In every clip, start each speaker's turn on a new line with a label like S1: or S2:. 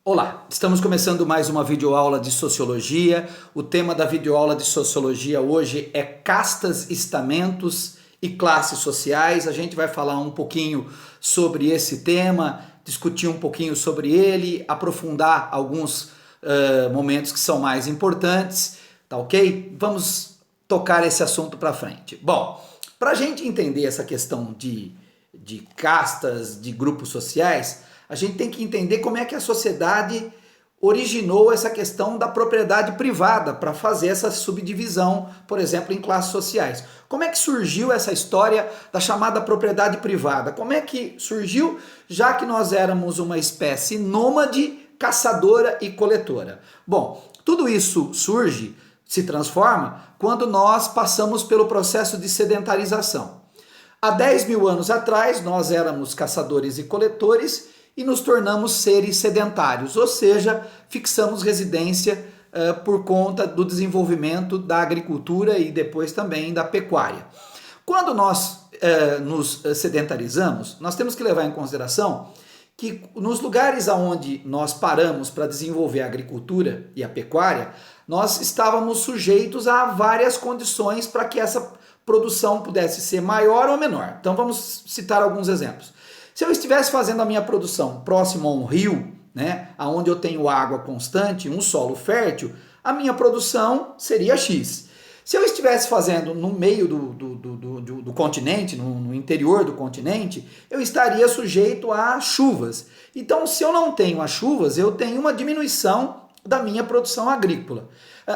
S1: Olá, estamos começando mais uma videoaula de Sociologia. O tema da videoaula de Sociologia hoje é castas, estamentos e classes sociais. A gente vai falar um pouquinho sobre esse tema, discutir um pouquinho sobre ele, aprofundar alguns momentos que são mais importantes, tá ok? Vamos tocar esse assunto para frente. Bom, para a gente entender essa questão de castas, de grupos sociais, a gente tem que entender como é que a sociedade originou essa questão da propriedade privada para fazer essa subdivisão, por exemplo, em classes sociais. Como é que surgiu essa história da chamada propriedade privada? Como é que surgiu, já que nós éramos uma espécie nômade, caçadora e coletora? Bom, tudo isso surge, se transforma, quando nós passamos pelo processo de sedentarização. Há 10 mil anos atrás, nós éramos caçadores e coletores e nos tornamos seres sedentários, ou seja, fixamos residência por conta do desenvolvimento da agricultura e depois também da pecuária. Quando nós nos sedentarizamos, nós temos que levar em consideração que nos lugares onde nós paramos para desenvolver a agricultura e a pecuária, nós estávamos sujeitos a várias condições para que essa produção pudesse ser maior ou menor. Então vamos citar alguns exemplos. Se eu estivesse fazendo a minha produção próximo a um rio, né, onde eu tenho água constante, um solo fértil, a minha produção seria X. Se eu estivesse fazendo no meio do continente, no interior do continente, eu estaria sujeito a chuvas. Então, se eu não tenho as chuvas, eu tenho uma diminuição da minha produção agrícola.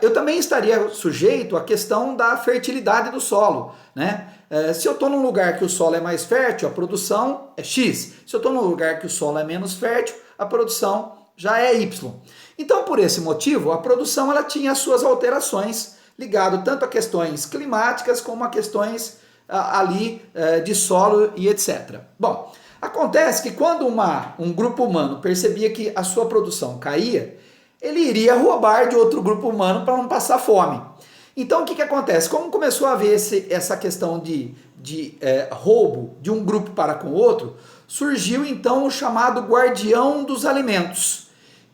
S1: Eu também estaria sujeito à questão da fertilidade do solo, né? Se eu estou num lugar que o solo é mais fértil, a produção é X. Se eu estou num lugar que o solo é menos fértil, a produção já é Y. Então, por esse motivo, a produção ela tinha as suas alterações, ligado tanto a questões climáticas como a questões ali de solo e etc. Bom, acontece que quando um grupo humano percebia que a sua produção caía, ele iria roubar de outro grupo humano para não passar fome. Então o que acontece? Como começou a haver essa questão de roubo de um grupo para com o outro, surgiu então o chamado guardião dos alimentos,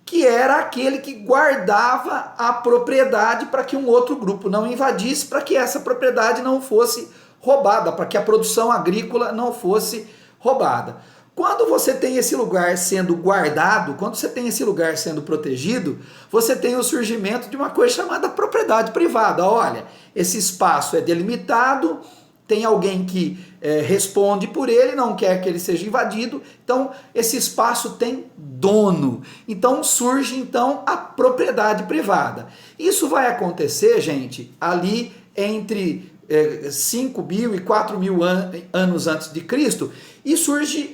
S1: que era aquele que guardava a propriedade para que um outro grupo não invadisse, para que essa propriedade não fosse roubada, para que a produção agrícola não fosse roubada. Quando você tem esse lugar sendo guardado, quando você tem esse lugar sendo protegido, você tem o surgimento de uma coisa chamada propriedade privada. Olha, esse espaço é delimitado, tem alguém que responde por ele, não quer que ele seja invadido, então esse espaço tem dono. Então surge então a propriedade privada. Isso vai acontecer, gente, ali entre 5 mil e 4 mil anos antes de Cristo, e surge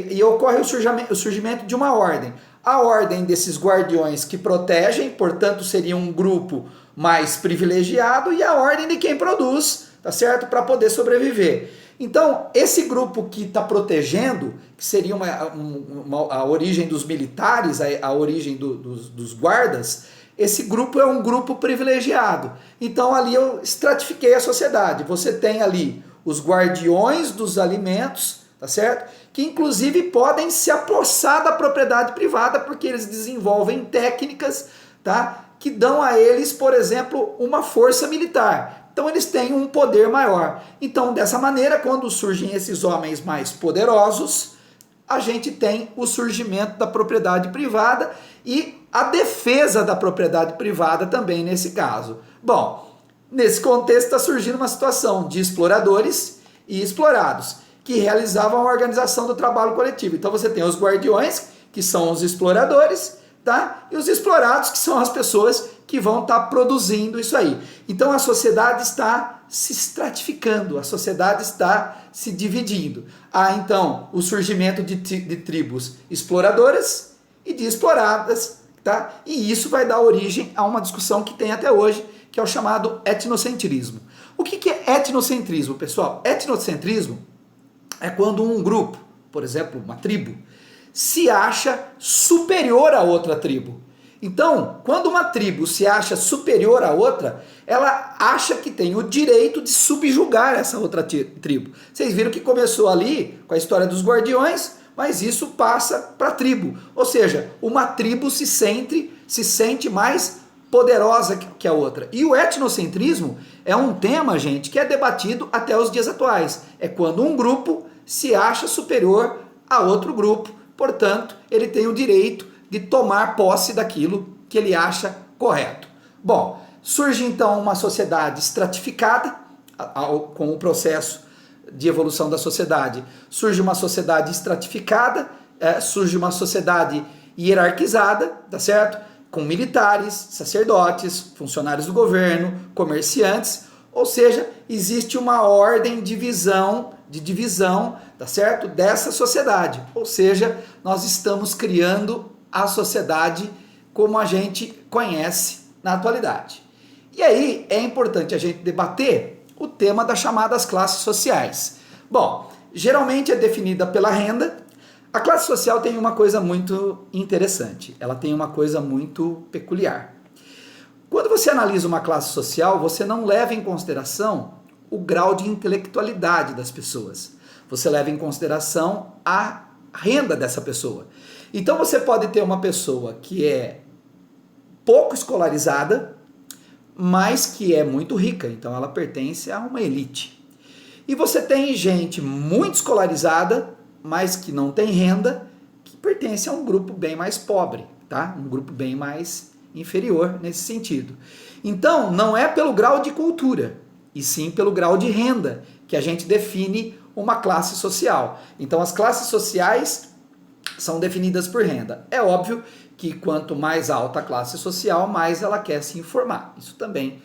S1: e ocorre o surgimento de uma ordem. A ordem desses guardiões que protegem, portanto seria um grupo mais privilegiado, e a ordem de quem produz, tá certo? Para poder sobreviver. Então, esse grupo que está protegendo, que seria a origem dos militares, a origem dos guardas, esse grupo é um grupo privilegiado. Então ali eu estratifiquei a sociedade. Você tem ali os guardiões dos alimentos, tá certo? Que inclusive podem se apossar da propriedade privada porque eles desenvolvem técnicas, tá? Que dão a eles, por exemplo, uma força militar. Então eles têm um poder maior. Então dessa maneira, quando surgem esses homens mais poderosos, a gente tem o surgimento da propriedade privada e a defesa da propriedade privada também nesse caso. Bom, nesse contexto está surgindo uma situação de exploradores e explorados, que realizavam a organização do trabalho coletivo. Então você tem os guardiões, que são os exploradores, tá? E os explorados, que são as pessoas que vão estar produzindo isso aí. Então a sociedade está se estratificando, a sociedade está se dividindo. Há então o surgimento de tribos exploradoras e de exploradas, tá? E isso vai dar origem a uma discussão que tem até hoje, que é o chamado etnocentrismo. O que é etnocentrismo, pessoal? Etnocentrismo é quando um grupo, por exemplo, uma tribo, se acha superior a outra tribo. Então, quando uma tribo se acha superior a outra, ela acha que tem o direito de subjugar essa outra tribo. Vocês viram que começou ali com a história dos guardiões, mas isso passa para a tribo. Ou seja, uma tribo se sente mais poderosa que a outra. E o etnocentrismo é um tema, gente, que é debatido até os dias atuais. É quando um grupo se acha superior a outro grupo, portanto, ele tem o direito de tomar posse daquilo que ele acha correto. Bom, surge então uma sociedade estratificada, com o processo de evolução da sociedade. Surge uma sociedade estratificada, surge uma sociedade hierarquizada, tá certo? Com militares, sacerdotes, funcionários do governo, comerciantes, ou seja, existe uma ordem de divisão, tá certo? Dessa sociedade. Ou seja, nós estamos criando a sociedade como a gente conhece na atualidade. E aí é importante a gente debater o tema das chamadas classes sociais. Bom, geralmente é definida pela renda. A classe social tem uma coisa muito interessante, ela tem uma coisa muito peculiar. Quando você analisa uma classe social, você não leva em consideração o grau de intelectualidade das pessoas. Você leva em consideração a renda dessa pessoa. Então você pode ter uma pessoa que é pouco escolarizada, mas que é muito rica, então ela pertence a uma elite. E você tem gente muito escolarizada, mas que não tem renda, que pertence a um grupo bem mais pobre, tá? Um grupo bem mais inferior nesse sentido. Então, não é pelo grau de cultura, e sim pelo grau de renda que a gente define uma classe social. Então, as classes sociais são definidas por renda. É óbvio que quanto mais alta a classe social, mais ela quer se informar. Isso também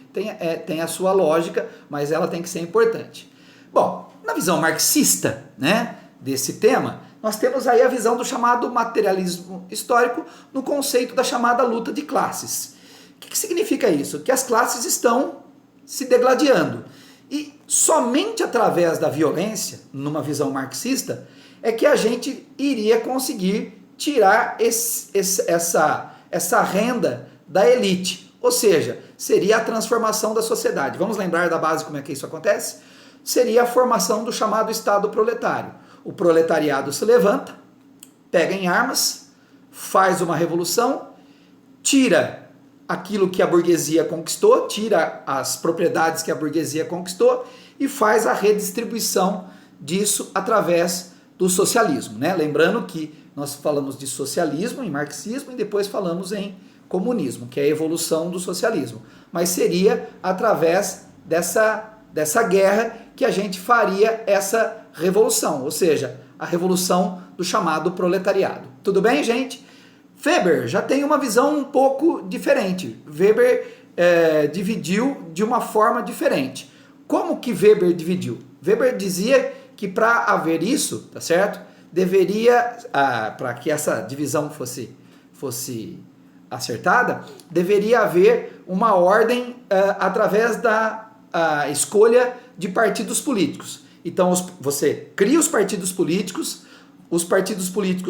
S1: tem a sua lógica, mas ela tem que ser importante. Bom, na visão marxista, né, desse tema, nós temos aí a visão do chamado materialismo histórico no conceito da chamada luta de classes. O que significa isso? Que as classes estão se degladiando. E somente através da violência, numa visão marxista, é que a gente iria conseguir tirar essa renda da elite. Ou seja, seria a transformação da sociedade. Vamos lembrar da base como é que isso acontece? Seria a formação do chamado Estado proletário. O proletariado se levanta, pega em armas, faz uma revolução, tira aquilo que a burguesia conquistou, tira as propriedades que a burguesia conquistou e faz a redistribuição disso através do socialismo, né? Lembrando que nós falamos de socialismo em marxismo e depois falamos em comunismo, que é a evolução do socialismo. Mas seria através dessa guerra que a gente faria essa revolução, ou seja, a revolução do chamado proletariado. Tudo bem, gente? Weber já tem uma visão um pouco diferente. Weber dividiu de uma forma diferente. Como que Weber dividiu? Weber dizia que para haver isso, tá certo? Deveria, para que essa divisão fosse acertada, deveria haver uma ordem através da escolha de partidos políticos. Então você cria os partidos políticos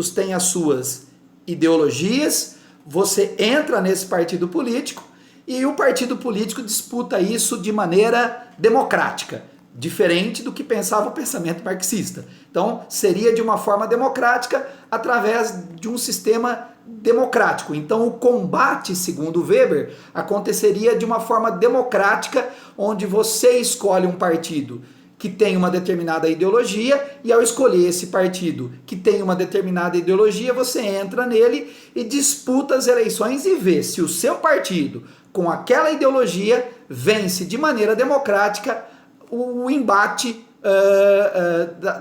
S1: têm as suas ideologias, você entra nesse partido político e o partido político disputa isso de maneira democrática, diferente do que pensava o pensamento marxista. Então seria de uma forma democrática através de um sistema democrático. Então o combate, segundo Weber, aconteceria de uma forma democrática, onde você escolhe um partido que tem uma determinada ideologia, e ao escolher esse partido que tem uma determinada ideologia, você entra nele e disputa as eleições e vê se o seu partido, com aquela ideologia, vence de maneira democrática o embate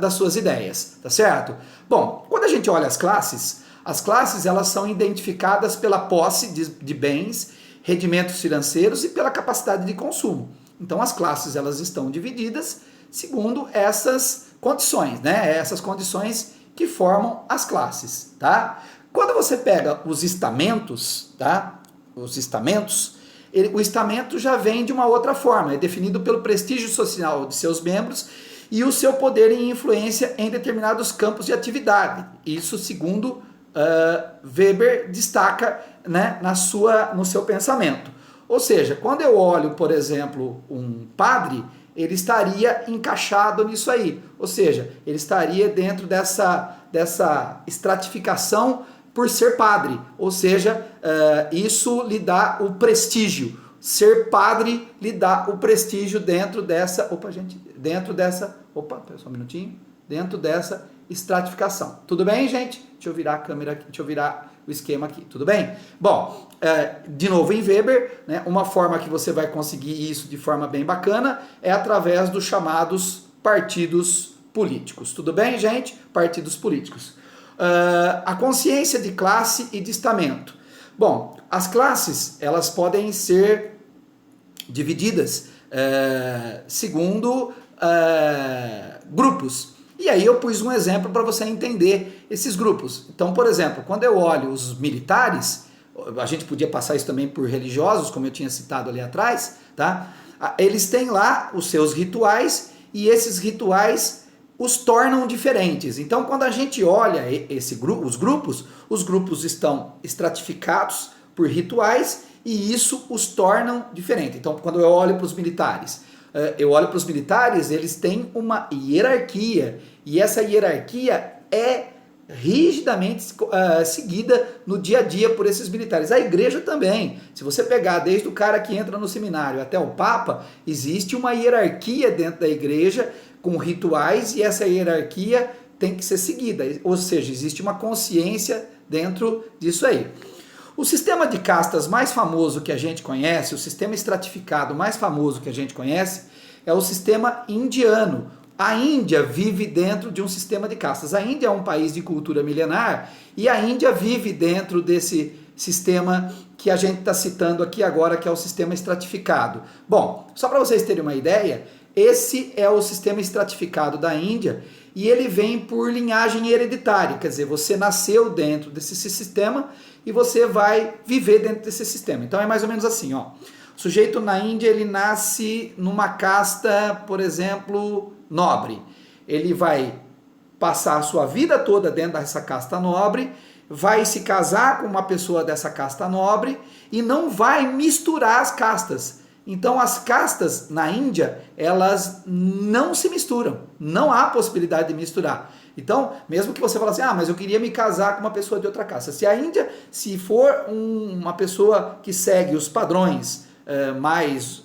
S1: das suas ideias, tá certo? Bom, quando a gente olha as classes elas são identificadas pela posse de bens, rendimentos financeiros e pela capacidade de consumo. Então as classes elas estão divididas segundo essas condições, né? Essas condições que formam as classes, tá? Quando você pega os estamentos, tá? Os estamentos, o estamento já vem de uma outra forma, é definido pelo prestígio social de seus membros e o seu poder e influência em determinados campos de atividade. Isso segundo Weber destaca, né, no seu pensamento. Ou seja, quando eu olho, por exemplo, um padre, ele estaria encaixado nisso aí, ou seja, ele estaria dentro dessa estratificação por ser padre, ou seja, isso lhe dá o prestígio. Ser padre lhe dá o prestígio dentro dessa, só um minutinho, dentro dessa estratificação. Tudo bem, gente? Deixa eu virar a câmera aqui, deixa eu virar o esquema aqui, tudo bem? Bom, de novo em Weber, né, uma forma que você vai conseguir isso de forma bem bacana é através dos chamados partidos políticos. Tudo bem, gente? Partidos políticos. A consciência de classe e de estamento. Bom, as classes, elas podem ser divididas segundo grupos. E aí eu pus um exemplo para você entender esses grupos. Então, por exemplo, quando eu olho os militares, a gente podia passar isso também por religiosos, como eu tinha citado ali atrás, tá? Eles têm lá os seus rituais e esses rituais os tornam diferentes. Então, quando a gente olha os grupos estão estratificados por rituais e isso os tornam diferentes. Então, quando eu olho para os militares, eles têm uma hierarquia e essa hierarquia é rigidamente seguida no dia a dia por esses militares. A igreja também. Se você pegar desde o cara que entra no seminário até o Papa, existe uma hierarquia dentro da igreja com rituais e essa hierarquia tem que ser seguida. Ou seja, existe uma consciência dentro disso aí. O sistema de castas mais famoso que a gente conhece, o sistema estratificado mais famoso que a gente conhece, é o sistema indiano. A Índia vive dentro de um sistema de castas. A Índia é um país de cultura milenar e a Índia vive dentro desse sistema que a gente está citando aqui agora, que é o sistema estratificado. Bom, só para vocês terem uma ideia, esse é o sistema estratificado da Índia e ele vem por linhagem hereditária, quer dizer, você nasceu dentro desse sistema e você vai viver dentro desse sistema. Então é mais ou menos assim, ó. O sujeito na Índia, ele nasce numa casta, por exemplo, nobre. Ele vai passar a sua vida toda dentro dessa casta nobre, vai se casar com uma pessoa dessa casta nobre e não vai misturar as castas. Então as castas na Índia, elas não se misturam, não há possibilidade de misturar. Então, mesmo que você fale assim, mas eu queria me casar com uma pessoa de outra casta. Se a Índia, se for uma pessoa que segue os padrões mais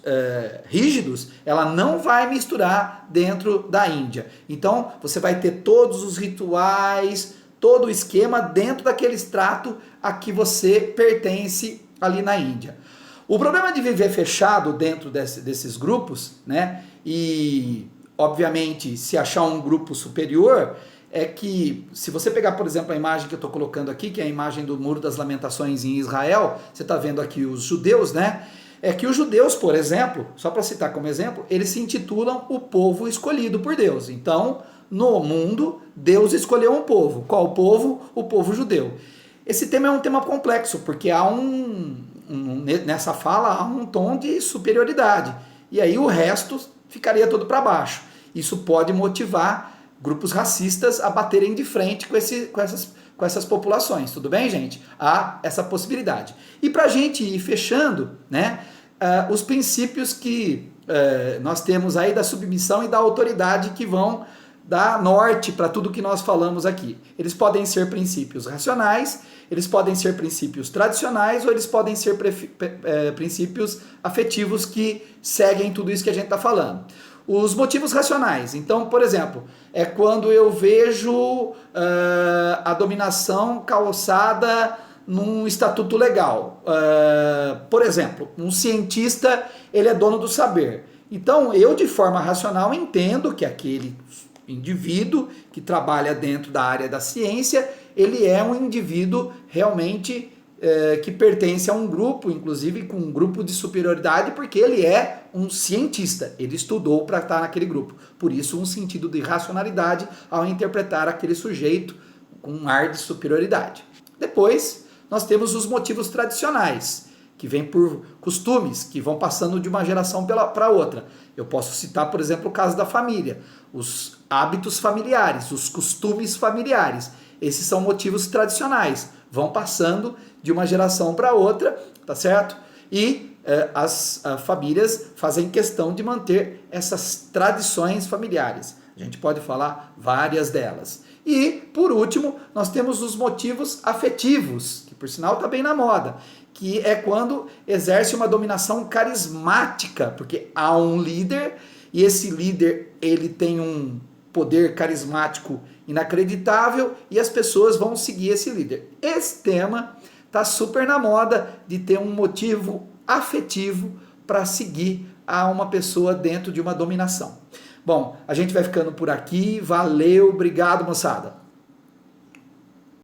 S1: rígidos, ela não vai misturar dentro da Índia. Então, você vai ter todos os rituais, todo o esquema dentro daquele extrato a que você pertence ali na Índia. O problema de viver fechado dentro desses grupos, né, e obviamente se achar um grupo superior, é que se você pegar, por exemplo, a imagem que eu estou colocando aqui, que é a imagem do Muro das Lamentações em Israel, você está vendo aqui os judeus, né? É que os judeus, por exemplo, só para citar como exemplo, eles se intitulam o povo escolhido por Deus. Então, no mundo, Deus escolheu um povo. Qual povo? O povo judeu. Esse tema é um tema complexo, porque há nessa fala há um tom de superioridade. E aí o resto ficaria todo para baixo. Isso pode motivar grupos racistas a baterem de frente com essas populações. Tudo bem, gente? Há essa possibilidade. E para a gente ir fechando, né, os princípios que nós temos aí da submissão e da autoridade que vão dar norte para tudo que nós falamos aqui. Eles podem ser princípios racionais, eles podem ser princípios tradicionais ou eles podem ser princípios afetivos que seguem tudo isso que a gente está falando. Os motivos racionais. Então, por exemplo, é quando eu vejo a dominação calçada num estatuto legal. Por exemplo, um cientista, ele é dono do saber. Então, eu, de forma racional, entendo que aquele indivíduo que trabalha dentro da área da ciência, ele é um indivíduo realmente que pertence a um grupo, inclusive com um grupo de superioridade, porque ele é um cientista, ele estudou para estar naquele grupo. Por isso, um sentido de racionalidade ao interpretar aquele sujeito com um ar de superioridade. Depois, nós temos os motivos tradicionais, que vêm por costumes, que vão passando de uma geração para outra. Eu posso citar, por exemplo, o caso da família, os hábitos familiares, os costumes familiares. Esses são motivos tradicionais, vão passando de uma geração para outra, tá certo? E as famílias fazem questão de manter essas tradições familiares. A gente pode falar várias delas. E, por último, nós temos os motivos afetivos, que por sinal está bem na moda, que é quando exerce uma dominação carismática, porque há um líder e esse líder ele tem um poder carismático inacreditável e as pessoas vão seguir esse líder. Esse tema está super na moda de ter um motivo afetivo para seguir a uma pessoa dentro de uma dominação. Bom, a gente vai ficando por aqui. Valeu, obrigado, moçada.